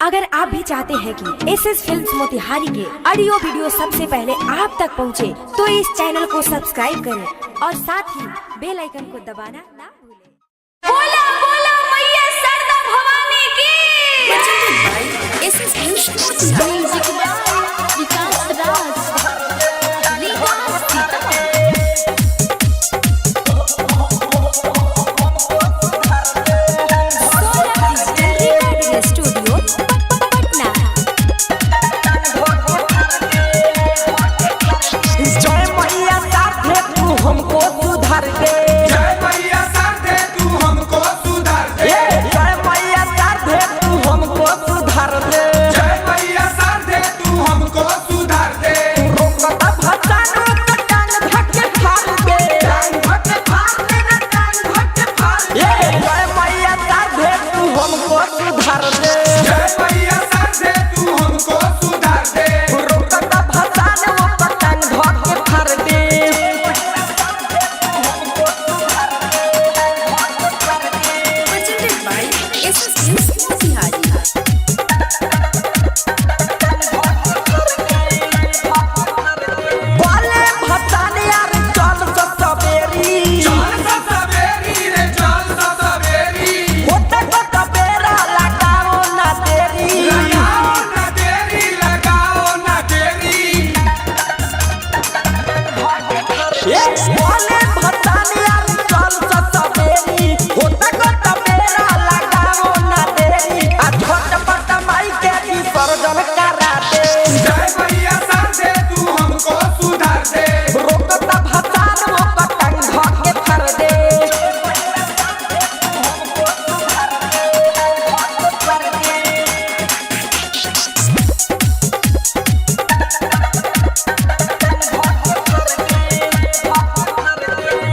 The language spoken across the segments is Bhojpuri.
अगर आप भी चाहते हैं कि एसएस फिल्म्स मोतिहारी के ऑडियो वीडियो सबसे पहले आप तक पहुंचे, तो इस चैनल को सब्सक्राइब करें और साथ ही बेल आइकन को दबाना ना भूलें। बोला बोला मैया सरदा भवानी की। एसएस फिल्म्स मोतिहारी विकास राज स्टूडियो पटना। जय मैया साथे तू हमको सुधार दे, जय मैया साथे तू हमको सुधार दे, जय मैया साथे तू हमको सुधार दे, जय मैया साथे तू हमको सुधार दे। रोकता भसानो का टांग धक्के फाड़ दे, टांग धक्के फाड़ दे ना, टांग धक्के फाड़ दे। जय मैया साथे तू हमको सुधार दे, जय मैया साथे तू हमको सुधार दे। रोकता भसानो का टांग धक्के फाड़ दे। presented by SS Films Motihari. बोले भसाने यार चल सवेरी, चल सा सवेरी रे, चल सा सवेरी। होता को बेरा लगाओ ना देरी, लगाओ ना देरी, लगाओ ना देरी। बोले भसाने यार चल सवेरी, होता को बेरा लगाओ ना देरी। आ छोट पट माई के विसर्जन करा दे, जय मैया साथे तू हमको सुधार दे। रोकता भसान वो पतंग धके फर दे।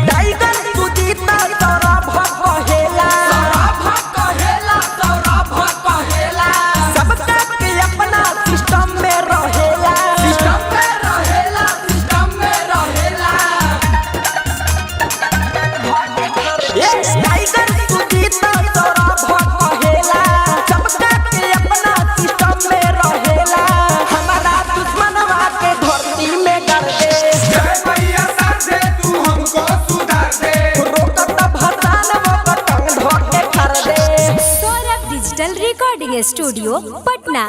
टाइगर सुजीता तोरा भकहेला, सौरभ कहेला, सौरभ कहेला। सबका के अपना सिस्टम में रहेला। सिस्टम में रहेला, सिस्टम में रहेला। टाइगर सुजीता तोरा भकहेला, सबका के अपना सिस्टम में रहेला। हमारा दुश्मनवा के धरती में कर दे, जय मैया साथे तू हमको सुधार दे। रोकता भसान वो पतंग धके फर दे। Saurabh digital recording studio Patna.